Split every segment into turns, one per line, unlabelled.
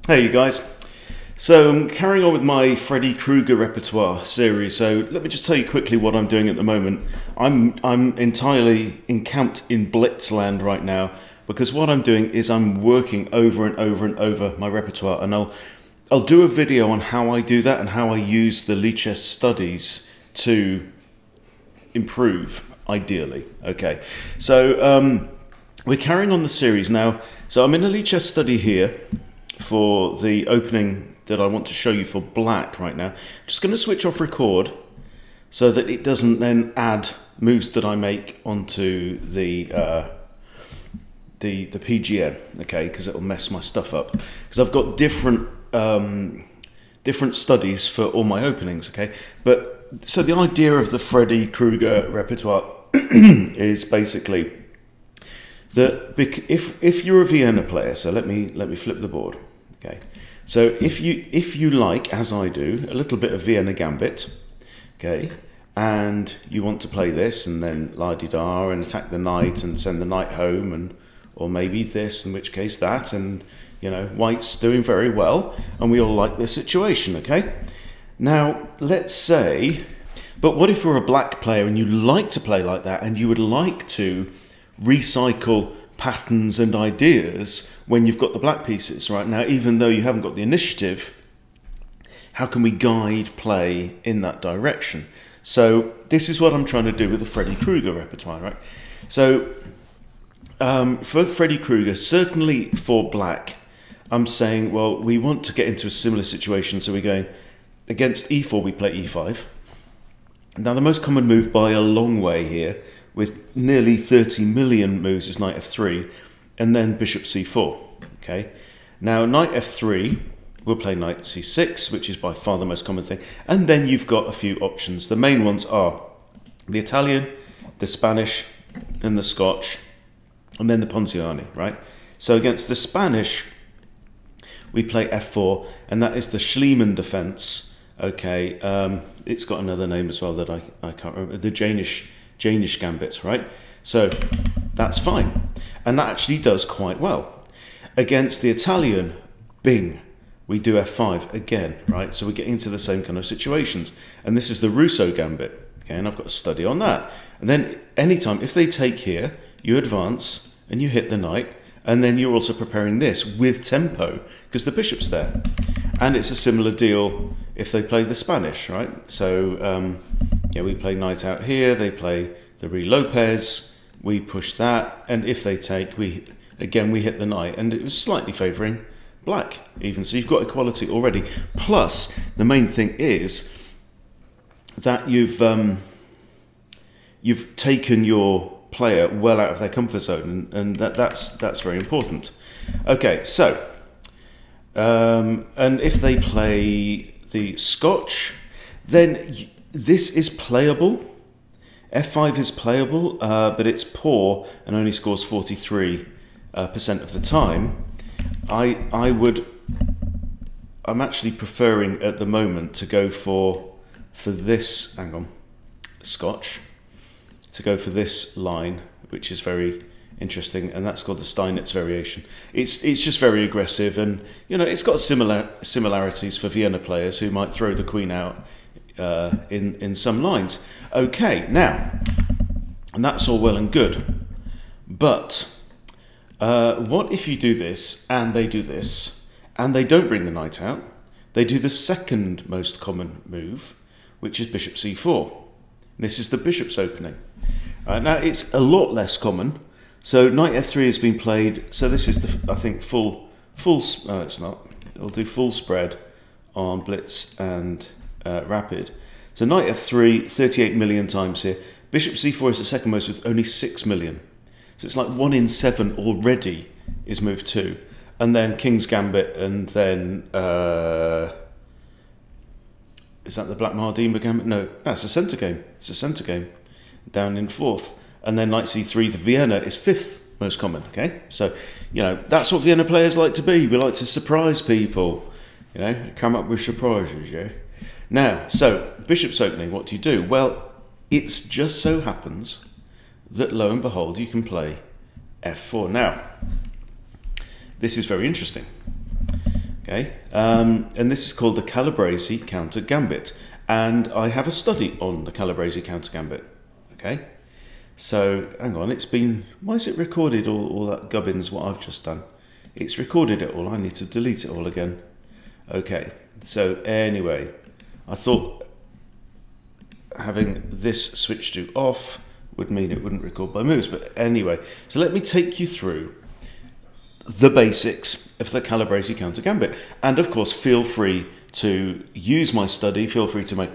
Hey you guys, so I'm carrying on with my Freddy Krueger repertoire series. So let me just tell you quickly what I'm doing at the moment. I'm entirely encamped in Blitzland right now because what I'm doing is I'm working over and over and over my repertoire, and I'll do a video on how I do that and how I use the Lichess studies to improve, ideally. Okay, so we're carrying on the series now. So I'm in a Lichess study here for the opening that I want to show you for black right now. Just going to switch off record so that it doesn't then add moves that I make onto the PGN, okay, because it'll mess my stuff up. Because I've got different studies for all my openings, okay. But so the idea of the Freddy Krueger repertoire is basically that if you're a Vienna player, so let me flip the board. Okay, so if you like, as I do, a little bit of Vienna Gambit, okay, and you want to play this and then la-di-da and attack the knight and send the knight home, and or maybe this, in which case that, and you know, white's doing very well and we all like this situation, okay. Now let's say, but what if you're a black player and you like to play like that and you would like to recycle patterns and ideas when you've got the black pieces right now, even though you haven't got the initiative? How can we guide play in that direction? So this is what I'm trying to do with the Freddy Krueger repertoire, right? So for Freddy Krueger, certainly for black, I'm saying, well, we want to get into a similar situation, so we're going against e4, we play e5. Now the most common move by a long way here, with nearly 30 million moves, is knight f3, and then bishop c4, okay? Now knight f3, we'll play knight c6, which is by far the most common thing, and then you've got a few options. The main ones are the Italian, the Spanish, and the Scotch, and then the Ponziani, right? So against the Spanish, we play f4, and that is the Schliemann defense, okay? It's got another name as well that I can't remember, the Danish gambits, right? So that's fine, and that actually does quite well. Against the Italian, bing, we do f5 again, right? So we're getting into the same kind of situations, and this is the Russo Gambit, okay, and I've got a study on that. And then anytime, if they take here, you advance and you hit the knight, and then you're also preparing this with tempo because the bishop's there. And it's a similar deal if they play the Spanish, right? So yeah, we play knight out here, they play the Re Lopez, we push that, and if they take, we hit the knight, and it was slightly favouring black even. So you've got equality already. Plus, the main thing is that you've taken your player well out of their comfort zone, and that's very important. Okay, so and if they play the Scotch, then this is playable. f5 is playable, but it's poor and only scores 43% of the time. I'm actually preferring at the moment to go for this, hang on, Scotch, to go for this line, which is very interesting, and that's called the Steinitz variation. It's just very aggressive, and you know, it's got similarities for Vienna players who might throw the queen out in some lines. Okay, now, and that's all well and good, but what if you do this and they do this and they don't bring the knight out? They do the second most common move, which is bishop c4. This is the bishop's opening. Now it's a lot less common. So knight f3 has been played. So this is the, I think, full. It's not. It'll do full spread on blitz and rapid. So knight f3, 38 million times here. Bishop c4 is the second most with only 6 million. So it's like 1 in 7 already is move 2. And then King's Gambit, and then is that the Black Mardima Gambit? No, that's a centre game. It's a centre game down in 4th. And then knight c3, the Vienna, is 5th most common, okay? So, you know, that's what Vienna players like to be. We like to surprise people, you know, come up with surprises, yeah? Now, so, bishop's opening, what do you do? Well, it just so happens that, lo and behold, you can play f4. Now, this is very interesting. Okay, and this is called the Calabrese Counter Gambit, and I have a study on the Calabrese Counter Gambit. Okay, so hang on, it's been, why is it recorded all that gubbins what I've just done? It's recorded it all, I need to delete it all again. Okay, so anyway, I thought having this switched to off would mean it wouldn't record by moves, but anyway, so let me take you through the basics of the Calabrese Counter Gambit, and of course feel free to use my study, feel free to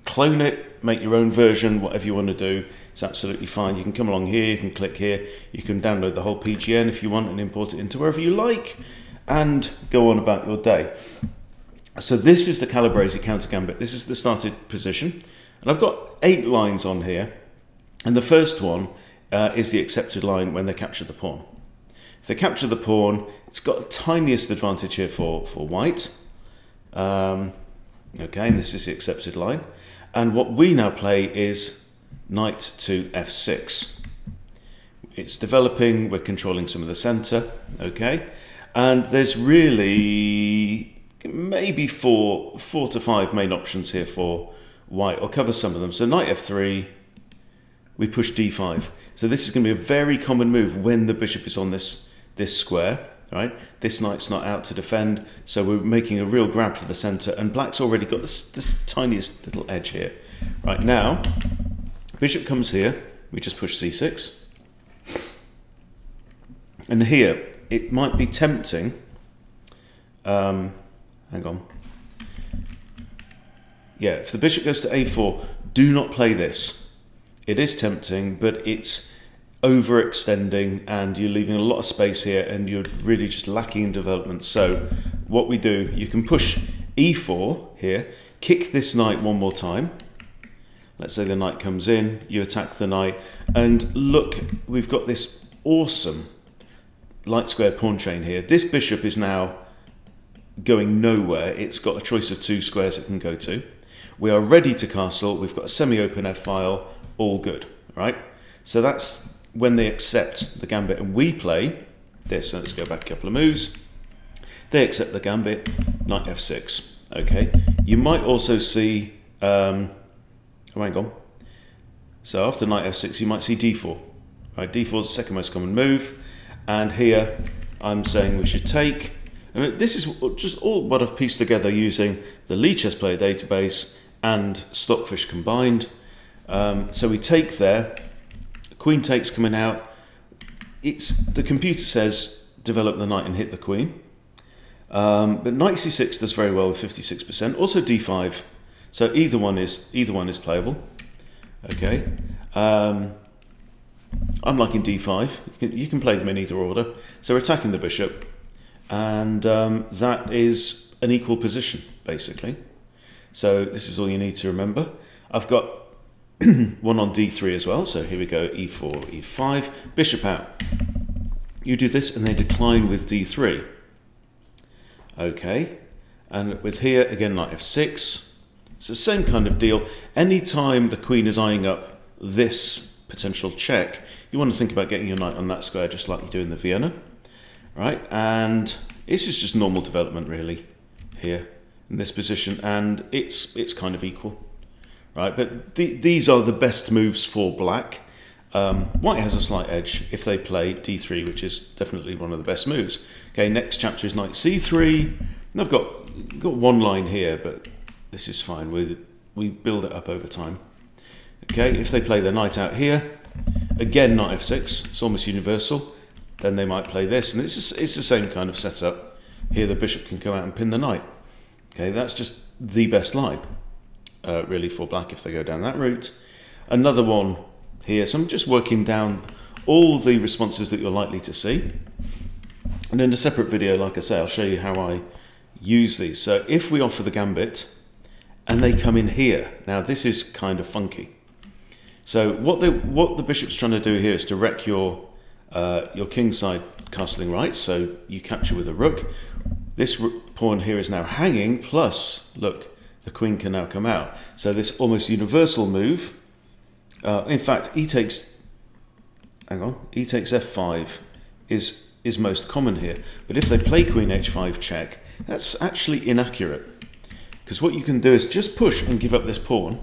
clone it, make your own version, whatever you want to do, it's absolutely fine. You can come along here, you can click here, you can download the whole PGN if you want and import it into wherever you like and go on about your day. So this is the Calabrese Counter Gambit, this is the started position, and I've got 8 lines on here, and the first one is the accepted line when they capture the pawn. If they capture the pawn, it's got the tiniest advantage here for white. Okay, and this is the accepted line. And what we now play is knight to f6. It's developing, we're controlling some of the center, okay? And there's really maybe four to five main options here for white. I'll cover some of them. So knight f3, we push d5. So this is going to be a very common move when the bishop is on this square, right? This knight's not out to defend, so we're making a real grab for the center, and black's already got this tiniest little edge here. Right, now, bishop comes here, we just push c6. And here, it might be tempting, hang on. Yeah, if the bishop goes to a4, do not play this. It is tempting, but it's overextending and you're leaving a lot of space here and you're really just lacking in development. So what we do, you can push e4 here, kick this knight one more time. Let's say the knight comes in, you attack the knight, and look, we've got this awesome light square pawn chain here. This bishop is now going nowhere. It's got a choice of 2 squares it can go to. We are ready to castle. We've got a semi-open f-file, all good, right? So that's when they accept the gambit, and we play this. So let's go back a couple of moves. They accept the gambit, knight f6. Okay, you might also see, oh, hang on. So after knight f6, you might see d4. Right, d4 is the second most common move, and here I'm saying we should take. And this is just all what I've pieced together using the Lee Chess Player database and Stockfish combined. So we take there. Queen takes coming out. The computer says develop the knight and hit the queen. But knight c6 does very well with 56%. Also d5. So either one is playable. Okay. I'm liking d5. You can play them in either order. So we're attacking the bishop, and that is an equal position basically. So this is all you need to remember. I've got one on d3 as well, so here we go, e4, e5, bishop out. You do this and they decline with d3. Okay, and with here, again, knight f6. It's the same kind of deal. Anytime the queen is eyeing up this potential check, you want to think about getting your knight on that square just like you do in the Vienna. Right, and this is just normal development really here in this position, and it's kind of equal. Right, but these are the best moves for black. White has a slight edge if they play d3, which is definitely one of the best moves. Okay, next chapter is knight c3. And I've got one line here, but this is fine. We build it up over time. Okay, if they play the knight out here, again knight f6. It's almost universal. Then they might play this, and it's the same kind of setup. Here the bishop can come out and pin the knight. Okay, that's just the best line. Really for black if they go down that route. Another one here, so I'm just working down all the responses that you're likely to see, and in a separate video, like I say, I'll show you how I use these. So if we offer the gambit and they come in here, now this is kind of funky. So what the bishop's trying to do here is to wreck your kingside castling right, so you capture with a rook. This pawn here is now hanging, plus look, the queen can now come out. So this almost universal move, in fact, e takes f5 is most common here. But if they play queen h5 check, That's actually inaccurate, because what you can do is just push and give up this pawn,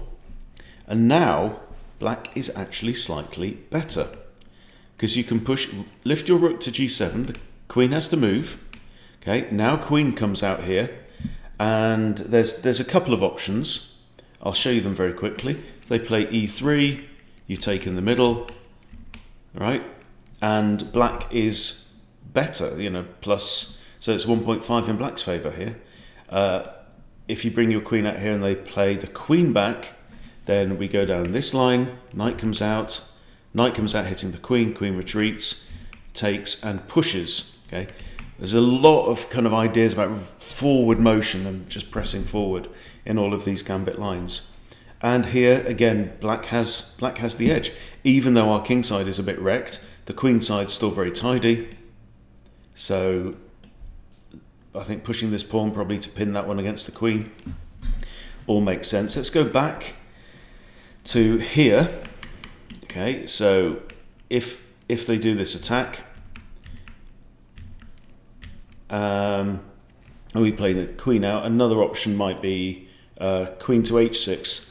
and now black is actually slightly better, because you can push, lift your rook to g7, the queen has to move. Okay, now queen comes out here, and there's a couple of options. I'll show you them very quickly. They play e3, you take in the middle, right? And black is better, you know, plus, so it's 1.5 in black's favour here. If you bring your queen out here and they play the queen back, then we go down this line, knight comes out hitting the queen, queen retreats, takes and pushes, okay? There's a lot of kind of ideas about forward motion and just pressing forward in all of these gambit lines. And here again, black has the edge. Even though our king side is a bit wrecked, the queen side's still very tidy. So I think pushing this pawn probably to pin that one against the queen all makes sense. Let's go back to here. Okay, so if they do this attack, and we play the queen out, another option might be queen to h6.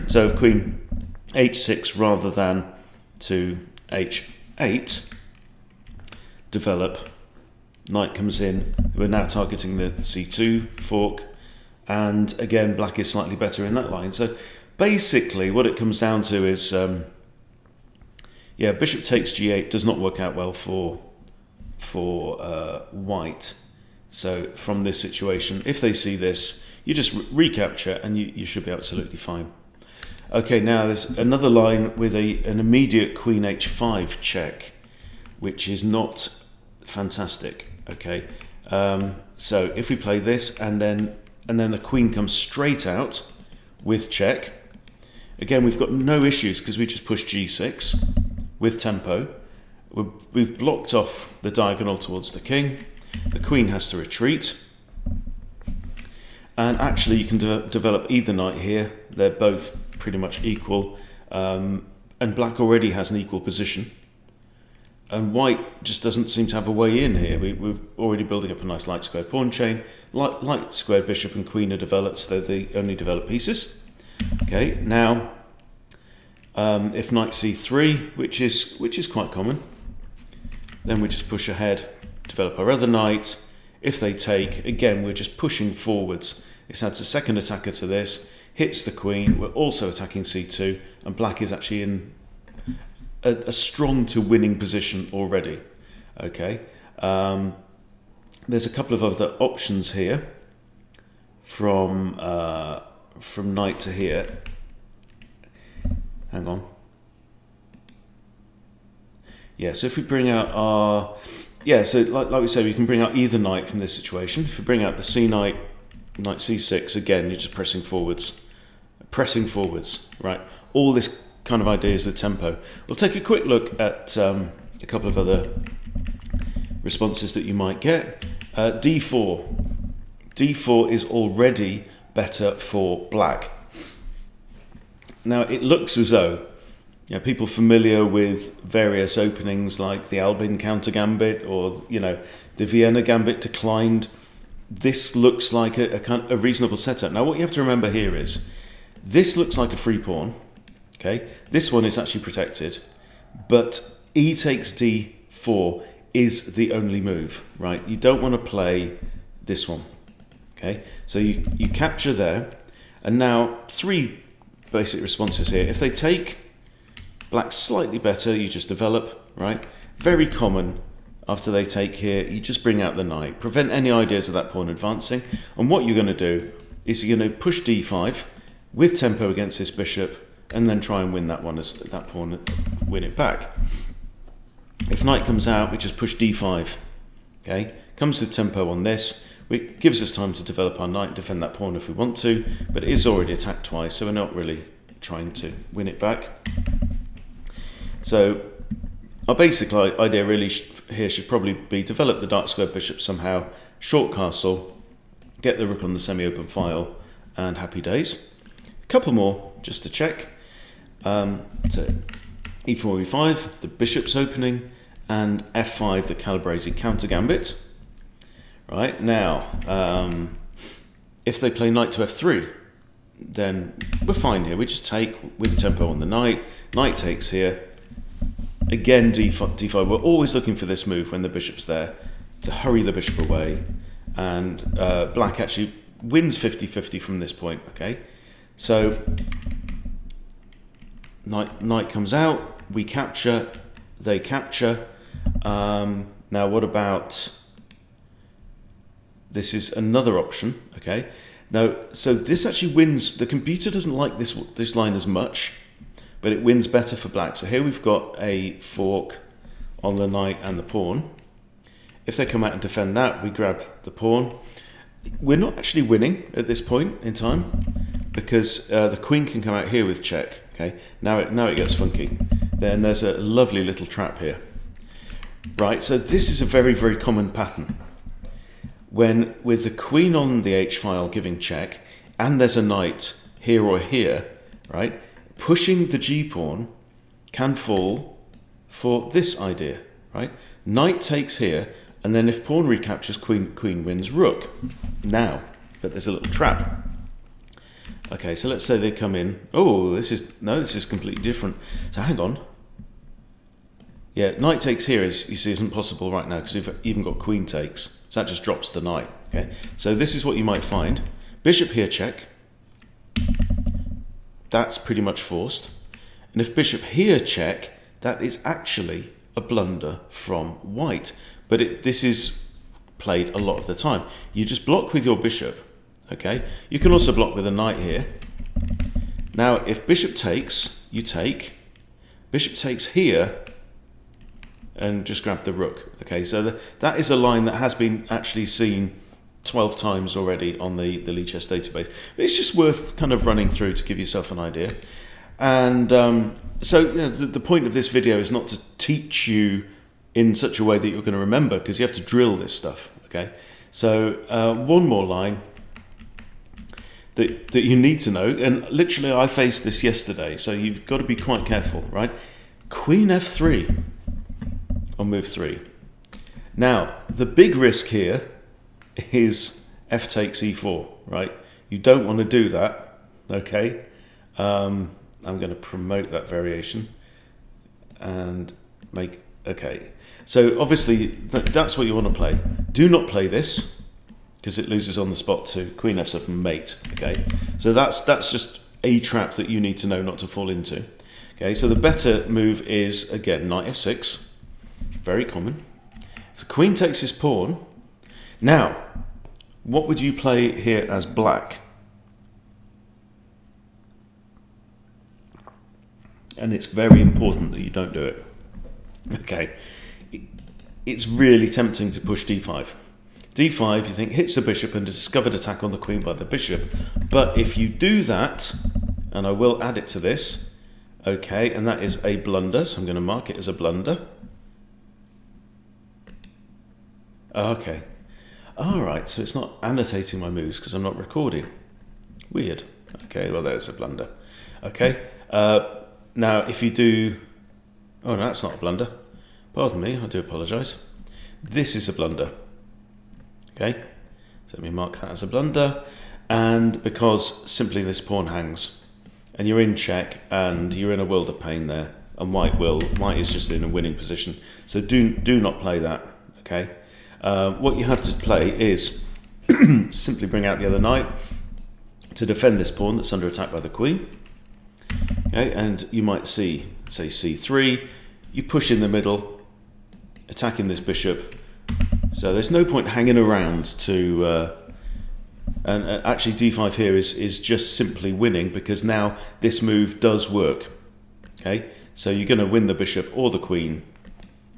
So queen h6 rather than to h8, develop, knight comes in, we're now targeting the c2 fork, and again black is slightly better in that line. So basically what it comes down to is, yeah, bishop takes g8 does not work out well for white. So from this situation, if they see this, you just recapture and you should be absolutely fine. Okay, now there's another line with an immediate queen h5 check, which is not fantastic. Okay, so if we play this and then the queen comes straight out with check, again we've got no issues because we just push g6 with tempo. We've blocked off the diagonal towards the king. The queen has to retreat. And actually you can develop either knight here. They're both pretty much equal. And black already has an equal position. And white just doesn't seem to have a way in here. We're already building up a nice light square pawn chain. Light square bishop and queen are developed, so they're the only developed pieces. Okay, now if knight c3, which is quite common, then we just push ahead, develop our other knight. If they take, again, we're just pushing forwards. This adds a second attacker to this, hits the queen. We're also attacking c2, and black is actually in a strong to winning position already. Okay, there's a couple of other options here from knight to here. Hang on. Yeah, so if we bring out our, yeah, so like we said, we can bring out either knight from this situation. If we bring out the c knight, knight c6, again, you're just pressing forwards, right? All this kind of ideas with tempo. We'll take a quick look at a couple of other responses that you might get. d4. d4 is already better for black. Now, it looks as though, you know, people familiar with various openings like the Alban Counter Gambit or, you know, the Vienna Gambit declined, this looks like a reasonable setup. Now, what you have to remember here is, this looks like a free pawn, okay? This one is actually protected, but e takes d4 is the only move, right? You don't want to play this one, okay? So you capture there, and now three basic responses here. If they take, black's slightly better, you just develop, right? Very common after they take here, you just bring out the knight, prevent any ideas of that pawn advancing, and what you're going to do is you're going to push d5 with tempo against this bishop, and then try and win that one, as that pawn, win it back. If knight comes out, we just push d5, okay? Comes with tempo on this, it gives us time to develop our knight, defend that pawn if we want to, but it is already attacked twice, so we're not really trying to win it back. So our basic idea really here should probably be develop the dark square bishop somehow, short castle, get the rook on the semi-open file, and happy days. A couple more just to check. So e4, e5, the bishop's opening, and f5, the Calabrese Counter Gambit. Right, now, if they play knight to f3, then we're fine here. We just take with tempo on the knight. Knight takes here. Again, d5. We're always looking for this move when the bishop's there to hurry the bishop away. And black actually wins 50-50 from this point, okay? So, knight comes out, we capture, they capture. Now what about... This is another option, okay? Now, so this actually wins. The computer doesn't like this line as much, but it wins better for black. So here we've got a fork on the knight and the pawn. If they come out and defend that, we grab the pawn. We're not actually winning at this point in time because the queen can come out here with check, okay? Now it gets funky. Then there's a lovely little trap here. Right, so this is a very, very common pattern. When with the queen on the h-file giving check, and there's a knight here or here, right, pushing the g-pawn can fall for this idea, right? Knight takes here, and then if pawn recaptures, queen wins rook. Now, but there's a little trap. Okay, so let's say they come in. Oh, this is completely different. So hang on. Yeah, knight takes here is, you see, isn't possible right now because we've even got queen takes. So that just drops the knight, okay? So this is what you might find. Bishop here check. That's pretty much forced. And if bishop here check, that is actually a blunder from white. But this is played a lot of the time. You just block with your bishop, okay? You can also block with a knight here. Now, if bishop takes, you take. Bishop takes here, and just grab the rook. Okay, so that is a line that has been actually seen 12 times already on the Lichess database. But it's just worth kind of running through to give yourself an idea. And so you know, the point of this video is not to teach you in such a way that you're going to remember, because you have to drill this stuff. Okay, so one more line that you need to know, and literally I faced this yesterday, so you've got to be quite careful, right? Queen f3 on move 3. Now, the big risk here is f takes e4, right? You don't want to do that, okay? I'm going to promote that variation and make, okay. So obviously that's what you want to play. Do not play this because it loses on the spot to queen f7 mate, okay? So that's just a trap that you need to know not to fall into. Okay, so the better move is, again, knight f6. Very common. If the queen takes his pawn, now, what would you play here as black? And it's very important that you don't do it. Okay, it's really tempting to push d5. d5, you think, hits the bishop and a discovered attack on the queen by the bishop. But if you do that, and I will add it to this, okay, and that is a blunder, so I'm going to mark it as a blunder. Okay. All right, so it's not annotating my moves because I'm not recording. Weird. Okay, well, there's a blunder. Okay. Now, if you do... Oh, no, that's not a blunder. Pardon me, I do apologise. This is a blunder. Okay. So let me mark that as a blunder. And because simply this pawn hangs, and you're in check, and you're in a world of pain there, and white is just in a winning position. So do not play that. Okay. What you have to play is simply bring out the other knight to defend this pawn that's under attack by the queen. Okay, and you might see, say, c3. You push in the middle, attacking this bishop. So there's no point hanging around to... and actually d5 here is just simply winning because now this move does work. Okay, so you're going to win the bishop or the queen.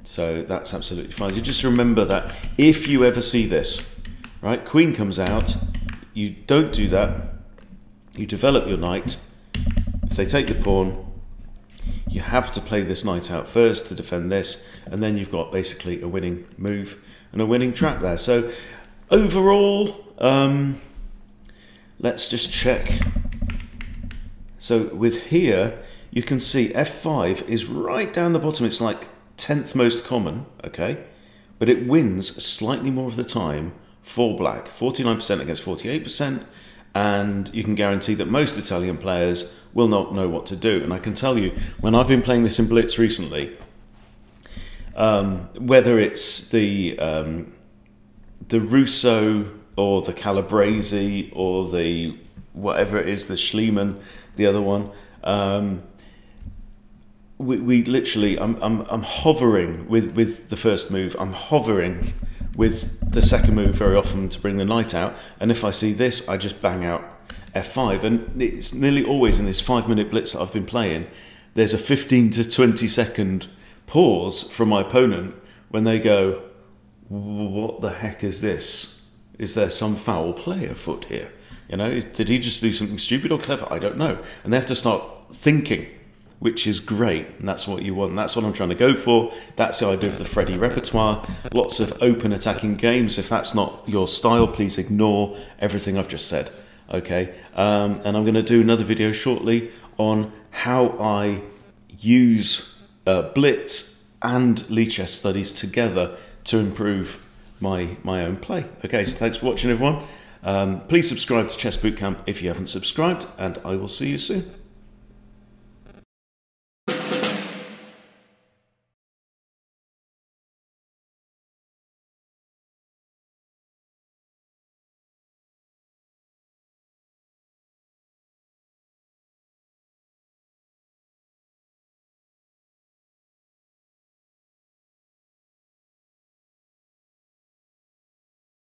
So that's absolutely fine. You just remember that if you ever see this, right, queen comes out, you don't do that. You develop your knight. If they take the pawn, you have to play this knight out first to defend this, and then you've got basically a winning move and a winning trap there. So overall, let's just check. So with here, you can see f5 is right down the bottom. It's like 10th most common, okay? But it wins slightly more of the time for black, 49% against 48%, and you can guarantee that most Italian players will not know what to do. And I can tell you, when I've been playing this in Blitz recently, whether it's the Russo or the Calabrese or the whatever it is, the Schliemann, the other one, we literally, I'm hovering with the first move. I'm hovering with the second move very often to bring the knight out. And if I see this, I just bang out f5. And it's nearly always in this 5-minute blitz that I've been playing, there's a 15 to 20 second pause from my opponent when they go, what the heck is this? Is there some foul play afoot here? You know, did he just do something stupid or clever? I don't know. And they have to start thinking, which is great, and that's what you want. And that's what I'm trying to go for. That's the idea of the Freddy repertoire. Lots of open attacking games. If that's not your style, please ignore everything I've just said. Okay, and I'm going to do another video shortly on how I use Blitz and Lichess studies together to improve my own play. Okay, so thanks for watching, everyone. Please subscribe to Chess Bootcamp if you haven't subscribed, and I will see you soon.